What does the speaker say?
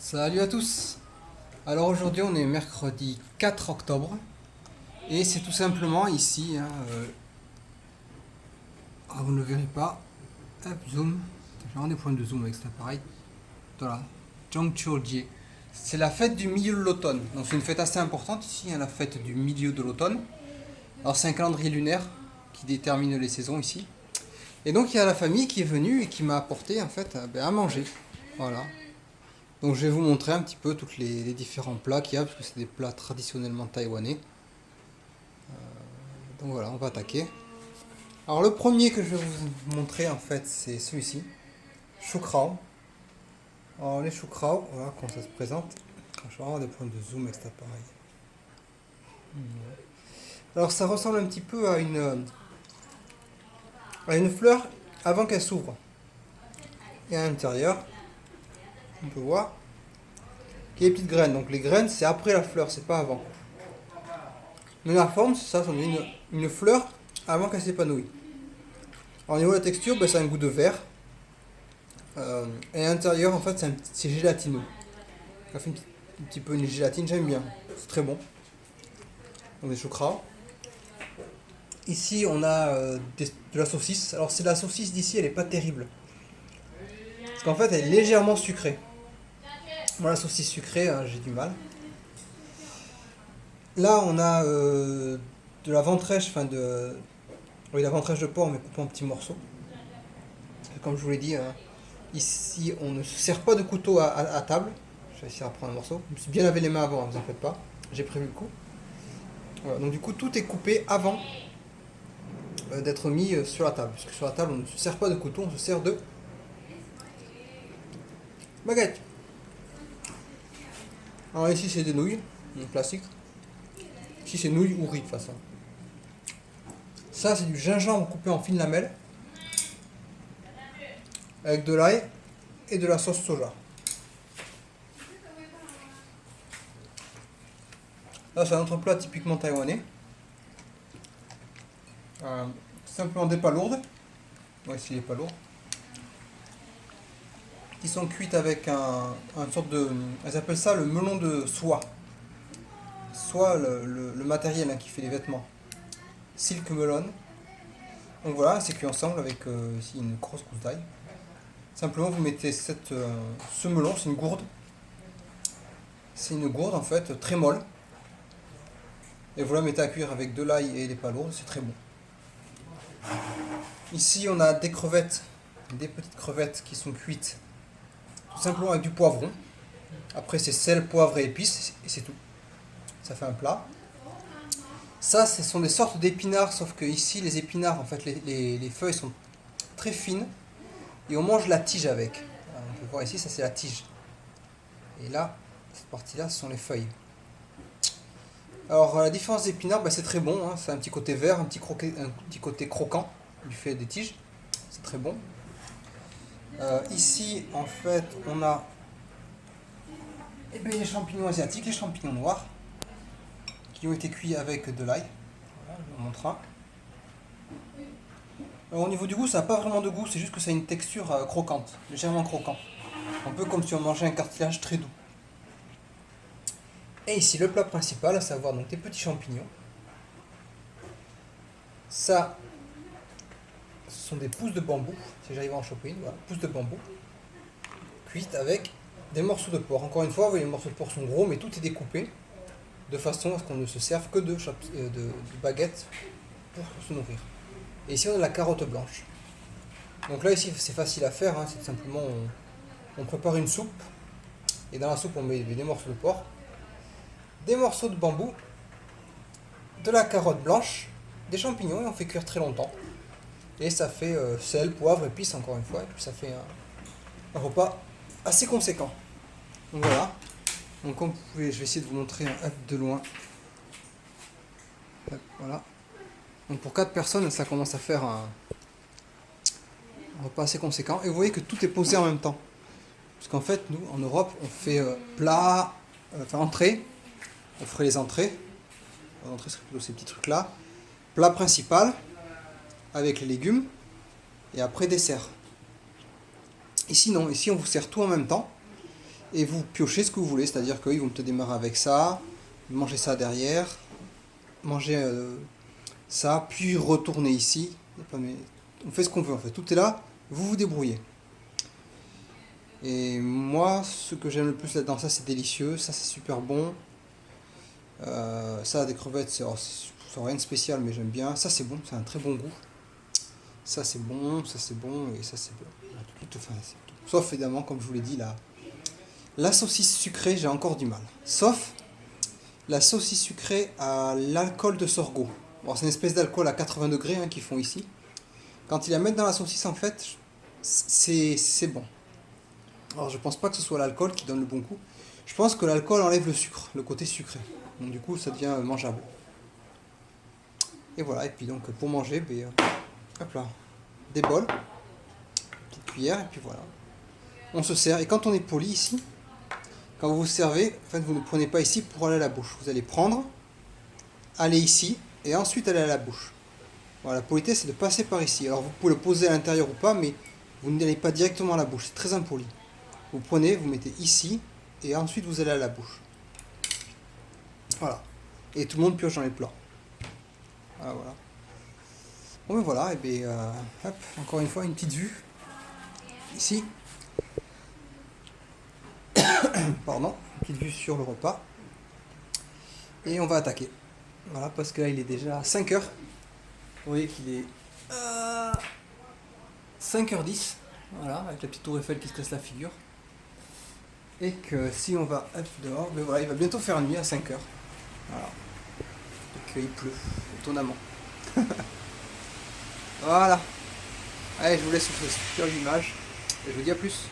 Salut à tous. Alors aujourd'hui on est mercredi 4 octobre et c'est tout simplement ici, vous ne le verrez pas, hop, zoom, j'ai vraiment des problèmes de zoom avec cet appareil, voilà, Zhongqiujie. C'est la fête du milieu de l'automne, donc c'est une fête assez importante ici, la fête du milieu de l'automne. Alors c'est un calendrier lunaire qui détermine les saisons ici. Et donc il y a la famille qui est venue et qui m'a apporté en fait à manger, voilà. Donc je vais vous montrer un petit peu tous les différents plats qu'il y a, parce que c'est des plats traditionnellement taïwanais. Donc voilà, on va attaquer. Alors le premier que je vais vous montrer en fait, c'est celui-ci, chou krao. Alors les chou krao, voilà comment ça se présente. Je vais avoir des problèmes de zoom avec cet appareil. Alors ça ressemble un petit peu à une fleur avant qu'elle s'ouvre. Et à l'intérieur, on peut voir qu'il y a des petites graines. Donc les graines, c'est après la fleur, c'est pas avant. Mais la forme, c'est ça, c'est une fleur avant qu'elle s'épanouisse. Alors, au niveau de la texture, ben, ça a un goût de verre. Et à l'intérieur, en fait, c'est gélatineux. Ça fait un petit peu une gélatine, j'aime bien. C'est très bon. Donc des chokras. Ici, on a de la saucisse. Alors, c'est la saucisse d'ici, elle est pas terrible. Parce qu'en fait, elle est légèrement sucrée. Moi, la saucisse sucrée, j'ai du mal. Là, on a de la ventrèche, oui, la ventrèche de porc, mais coupée en petits morceaux. Comme je vous l'ai dit, ici, on ne se sert pas de couteau à table. Je vais essayer de prendre un morceau. Je me suis bien lavé les mains avant, ne vous en faites pas. J'ai prévu le coup. Voilà, donc du coup, tout est coupé avant d'être mis sur la table. Parce que sur la table, on ne se sert pas de couteau, on se sert de baguette. Alors ici, c'est des nouilles, classique. Ici, c'est nouilles ou riz de toute façon. Ça, c'est du gingembre coupé en fines lamelles. Avec de l'ail et de la sauce soja. Là, c'est un autre plat typiquement taïwanais. Simplement des palourdes. Ouais, ici les palourdes. Qui sont cuites avec un sorte de. Elles appellent ça le melon de soie. Soie, le matériel qui fait les vêtements. Silk melon. Donc voilà, c'est cuit ensemble avec ici une grosse gousse d'ail. Simplement, vous mettez ce melon, c'est une gourde. C'est une gourde en fait, très molle. Et vous la mettez à cuire avec de l'ail et des palourdes, c'est très bon. Ici, on a des crevettes, des petites crevettes qui sont cuites tout simplement avec du poivron. Après, c'est sel, poivre et épices, et c'est tout. Ça fait un plat. Ça, ce sont des sortes d'épinards, sauf que ici, les épinards, en fait, les feuilles sont très fines et on mange la tige avec. On peut voir ici, ça c'est la tige. Et là, cette partie-là, ce sont les feuilles. Alors, la différence des épinards, c'est très bon. C'est un petit côté vert, un petit côté croquant du fait des tiges. C'est très bon. Ici, en fait, on a les champignons asiatiques, les champignons noirs, qui ont été cuits avec de l'ail. Voilà, je vous montre. Alors, au niveau du goût, ça n'a pas vraiment de goût, c'est juste que ça a une texture croquante, légèrement croquant. Un peu comme si on mangeait un cartilage très doux. Et ici, le plat principal, à savoir donc des petits champignons. Ça, ce sont des pousses de bambou, si j'arrive à en choper une, voilà, pousses de bambou, cuites avec des morceaux de porc. Encore une fois, vous voyez, les morceaux de porc sont gros, mais tout est découpé de façon à ce qu'on ne se serve que de baguettes pour se nourrir. Et ici, on a la carotte blanche. Donc là, ici, c'est facile à faire, c'est simplement, on prépare une soupe, et dans la soupe, on met des morceaux de porc, des morceaux de bambou, de la carotte blanche, des champignons, et on fait cuire très longtemps. Et ça fait sel, poivre, épices encore une fois. Et puis ça fait un repas assez conséquent. Donc voilà. Donc comme vous pouvez, je vais essayer de vous montrer de loin. Hop, voilà. Donc pour 4 personnes, ça commence à faire un repas assez conséquent. Et vous voyez que tout est posé en même temps. Parce qu'en fait, nous, en Europe, on fait plat, entrée. On ferait les entrées. L'entrée serait plutôt ces petits trucs-là. Plat principal, avec les légumes. Et après, dessert. Ici, non. Ici, on vous sert tout en même temps. Et vous piochez ce que vous voulez, c'est-à-dire qu'ils vont peut-être démarrer avec ça, manger ça derrière, manger ça, puis retourner ici. On fait ce qu'on veut en fait, tout est là, vous vous débrouillez. Et moi, ce que j'aime le plus là-dedans, ça c'est délicieux, ça c'est super bon. Ça, des crevettes, c'est rien de spécial, mais j'aime bien. Ça c'est bon, c'est un très bon goût. Ça c'est bon, ça c'est bon, et ça c'est bon. Enfin, c'est tout. Sauf évidemment, comme je vous l'ai dit, la saucisse sucrée, j'ai encore du mal. Sauf la saucisse sucrée à l'alcool de sorgho. Bon, c'est une espèce d'alcool à 80 degrés hein, qu'ils font ici. Quand ils la mettent dans la saucisse, en fait, c'est bon. Alors, je pense pas que ce soit l'alcool qui donne le bon goût. Je pense que l'alcool enlève le sucre, le côté sucré. Donc, du coup, ça devient mangeable. Et voilà, et puis donc, pour manger, hop là, des bols, petite cuillère, et puis voilà. On se sert, et quand on est poli ici, quand vous vous servez, en fait, vous ne prenez pas ici pour aller à la bouche. Vous allez prendre, aller ici, et ensuite aller à la bouche. Voilà, la politesse, c'est de passer par ici. Alors, vous pouvez le poser à l'intérieur ou pas, mais vous n'allez pas directement à la bouche. C'est très impoli. Vous prenez, vous mettez ici, et ensuite vous allez à la bouche. Voilà. Et tout le monde pioche dans les plats. Voilà, voilà. Bon, ben voilà, et bien, hop, encore une fois, une petite vue. Ici. Pardon, une petite vue sur le repas. Et on va attaquer. Voilà, parce que là, il est déjà 5 heures. Vous voyez qu'il est 5h10. Voilà, avec la petite tour Eiffel qui se casse la figure. Et que si on va dehors, ben voilà, il va bientôt faire nuit à 5 heures. Voilà. Et qu'il pleut, étonnamment. Voilà. Allez, je vous laisse sur cette superbe image. Et je vous dis à plus.